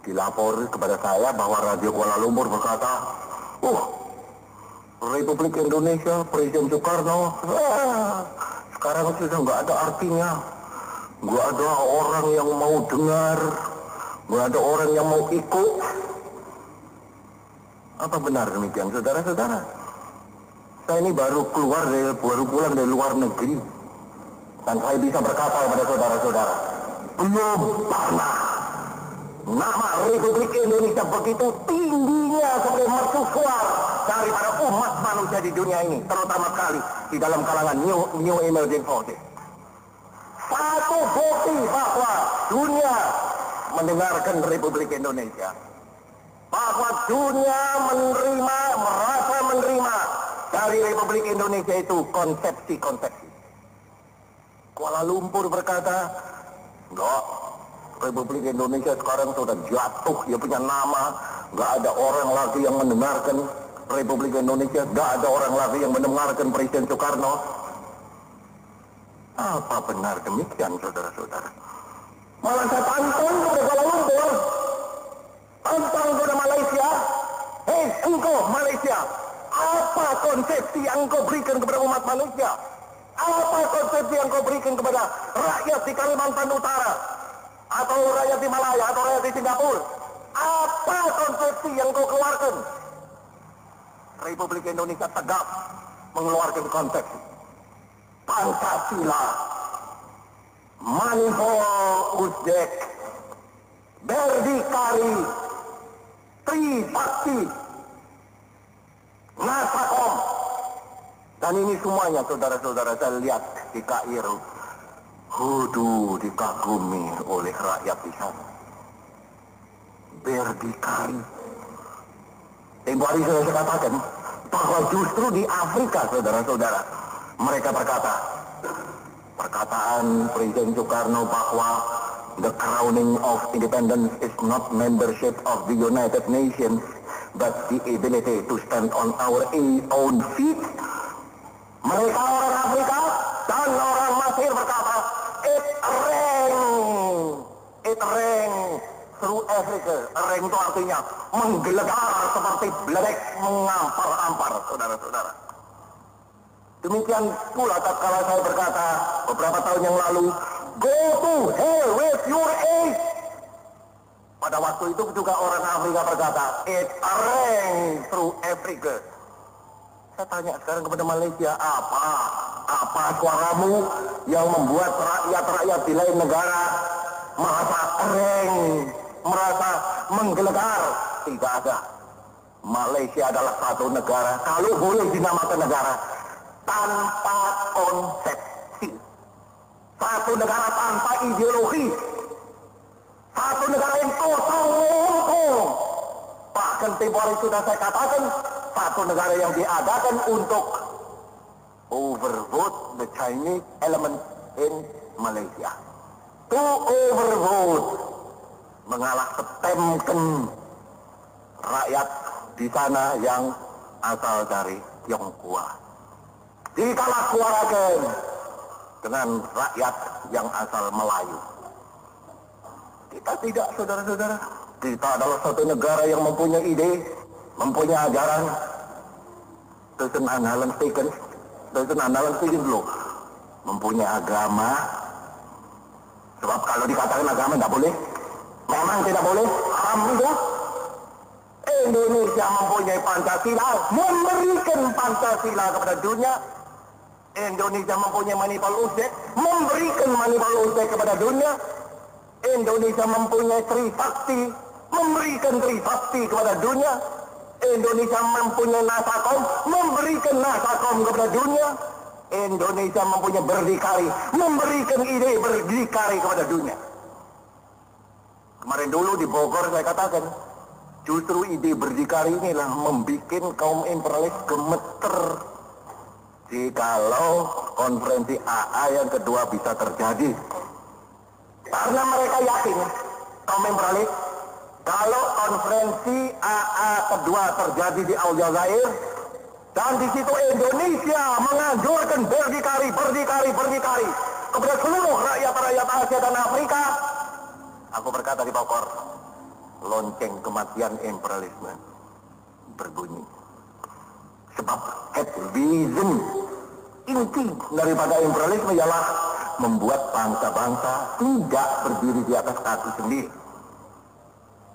Dilapor kepada saya bahwa Radio Kuala Lumpur berkata, Republik Indonesia, Presiden Soekarno, sekarang sudah nggak ada artinya. Nggak ada orang yang mau dengar, nggak ada orang yang mau ikut. Apa benar demikian, saudara-saudara? Saya ini baru pulang dari luar negeri, dan saya bisa berkata kepada saudara-saudara, belum pernah nama Republik Indonesia begitu tingginya sebagai mercusuar daripada umat manusia di dunia ini, terutama sekali di dalam kalangan New Emerging Forces. Satu bukti bahwa dunia mendengarkan Republik Indonesia, bahwa dunia merasa menerima dari Republik Indonesia itu konsepsi-konsepsi. Kuala Lumpur berkata, enggak, Republik Indonesia sekarang sudah jatuh, dia punya nama, enggak ada orang lagi yang mendengarkan Republik Indonesia, enggak ada orang lagi yang mendengarkan Presiden Soekarno. Apa benar demikian, saudara-saudara? Malah saya pantang kepada Kuala Lumpur, pantang kepada Malaysia. Hei, engkau Malaysia, apa konsepsi yang engkau berikan kepada umat manusia? Apa konsepsi yang engkau berikan kepada rakyat di Kalimantan Utara, atau rakyat di Malaya, atau rakyat di Singapura? Apa konsepsi yang engkau keluarkan? Republik Indonesia tegak mengeluarkan konsepsi Pancasila, Manipur Uzbek, Berdikari, Trisakti, Nasakom. Dan ini semuanya, saudara-saudara, saya lihat di Kairo, dikagumi oleh rakyat di sana. Berdikari. Tempoh hari saya katakan bahwa justru di Afrika, saudara-saudara, mereka berkata, perkataan Presiden Soekarno bahwa the crowning of independence is not membership of the United Nations, but the ability to stand on our own feet. Mereka orang Afrika dan orang Mesir berkata, it rang through Africa. Rang itu artinya menggelegar seperti beledek mengampar-ampar, saudara-saudara. Demikian pula tatkala saya berkata beberapa tahun yang lalu, go to hell with your age. Pada waktu itu juga orang Afrika berkata, it rang through Africa. Saya tanya sekarang kepada Malaysia, apa suaramu yang membuat rakyat-rakyat di lain negara merasa reng, merasa menggelegar? Tidak ada. Malaysia adalah satu negara, kalau boleh dinamakan negara, tanpa konsepsi. Satu negara tanpa ideologi. Satu negara yang total lumpuh. Bahkan tempoh hari sudah saya katakan, satu negara yang diadakan untuk overvote the Chinese element in Malaysia. To overvote, mengalah setemkan rakyat di sana yang asal dari Tionghoa. Dikalah suarakan dengan rakyat yang asal Melayu. Kita tidak, saudara-saudara. Kita adalah satu negara yang mempunyai ide, mempunyai ajaran. Doesn't andalan stiken loh. Mempunyai agama. Sebab kalau dikatakan agama tidak boleh, memang tidak boleh, haram itu. Indonesia mempunyai Pancasila, memberikan Pancasila kepada dunia. Indonesia mempunyai Manipur Uzbek, memberikan Manipur Uzbek kepada dunia. Indonesia mempunyai Trisakti, memberikan Trisakti kepada dunia. Indonesia mempunyai Nasakom, memberikan Nasakom kepada dunia. Indonesia mempunyai Berdikari, memberikan ide Berdikari kepada dunia. Kemarin dulu di Bogor saya katakan, justru ide Berdikari inilah membuat kaum imperialis gemeter. Jikalau konferensi AA yang kedua bisa terjadi, karena mereka yakin, kaum imperialis, kalau konferensi AA kedua terjadi di Aljazair, dan di situ Indonesia menganjurkan berdikari kepada seluruh rakyat-rakyat Asia dan Afrika. Aku berkata di Bogor, lonceng kematian imperialisme berbunyi. Sebab vision inti daripada imperialisme ialah membuat bangsa-bangsa tidak berdiri di atas kaki sendiri.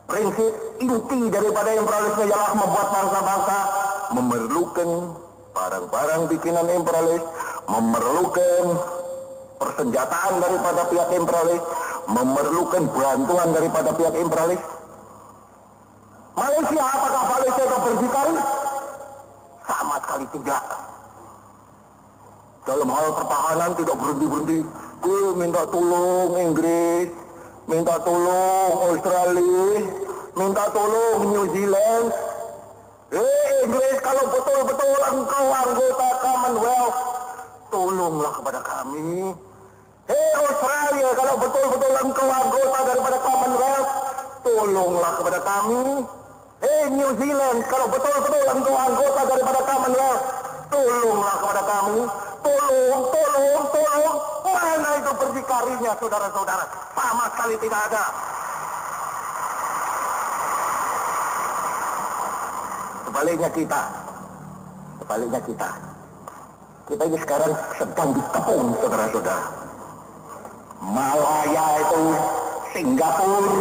Prinsip inti daripada imperialisme ialah membuat bangsa-bangsa memerlukan barang-barang bikinan imperialis, memerlukan persenjataan daripada pihak imperialis, memerlukan bantuan daripada pihak imperialis. Malaysia, apakah Malaysia itu berdikari? Sama sekali tidak. Dalam hal pertahanan tidak berhenti-berhenti. Minta tolong Inggris, minta tolong Australia, minta tolong New Zealand. Inggris, kalau betul-betul engkau anggota Commonwealth, tolonglah kepada kami. Australia, kalau betul-betul engkau anggota daripada Commonwealth, tolonglah kepada kami. New Zealand, kalau betul-betul engkau anggota daripada Commonwealth, tolonglah kepada kami. Tolong. Mana itu berdikarinya, saudara-saudara? Sama sekali tidak ada. Sebaliknya kita. Kita ini sekarang sedang dikepung, saudara-saudara. Malaya itu, Singapura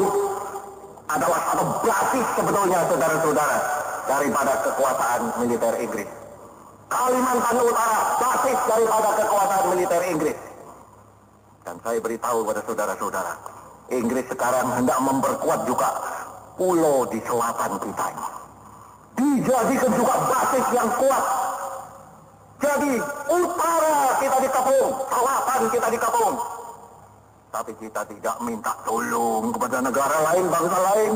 adalah satu basis sebetulnya, saudara-saudara, daripada kekuasaan militer Inggris. Kalimantan Utara basis daripada kekuasaan militer Inggris. Dan saya beritahu kepada saudara-saudara, Inggris sekarang hendak memperkuat juga pulau di selatan kita ini. Dijadikan juga basis yang kuat. Jadi utara kita dikepung, selatan kita dikepung. Tapi kita tidak minta tolong kepada negara lain, bangsa lain.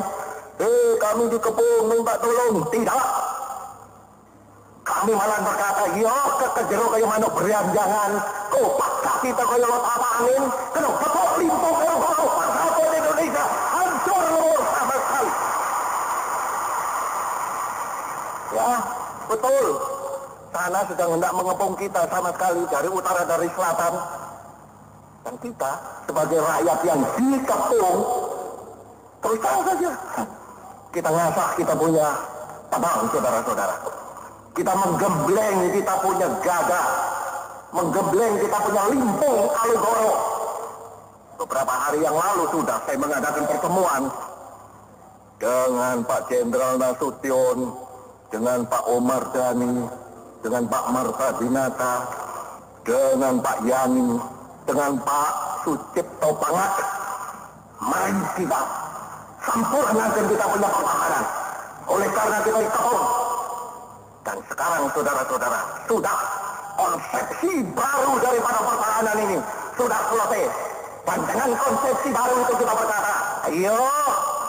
Kami dikepung, minta tolong. Tidak. Kami malah berkata, ya kekejero kayak mana beranjangan, kopak kita kayak lot apa angin, kena kepok limpung kayak bau, pasapun Indonesia, hancur luar sama sekali. Ya, betul. Sana sedang hendak mengepung kita sama sekali dari utara, dari selatan. Dan kita sebagai rakyat yang dikepung, terus terang saja. Kita ngasah kita punya pedang, saudara-saudara. Kita menggembleng kita punya gagah, menggembleng kita punya limpung Aligoro. Beberapa hari yang lalu sudah saya mengadakan pertemuan dengan Pak Jenderal Nasution, dengan Pak Omar Dhani, dengan Pak Marta Dinata, dengan Pak Yani, dengan Pak Sucipto Pangak. Mari kita sempurnakan kita punya pertahanan. Oleh karena kita dikepung. Dan sekarang saudara-saudara, sudah konsepsi baru daripada pertahanan ini sudah selesai. Dan dengan konsepsi baru itu kita berkata, ayo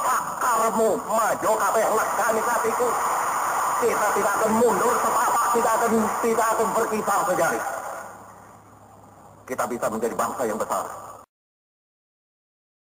sakarmu maju kabeh lekani katiku. Kita tidak akan mundur setapak, tidak akan berkisar sejari. Kita bisa menjadi bangsa yang besar.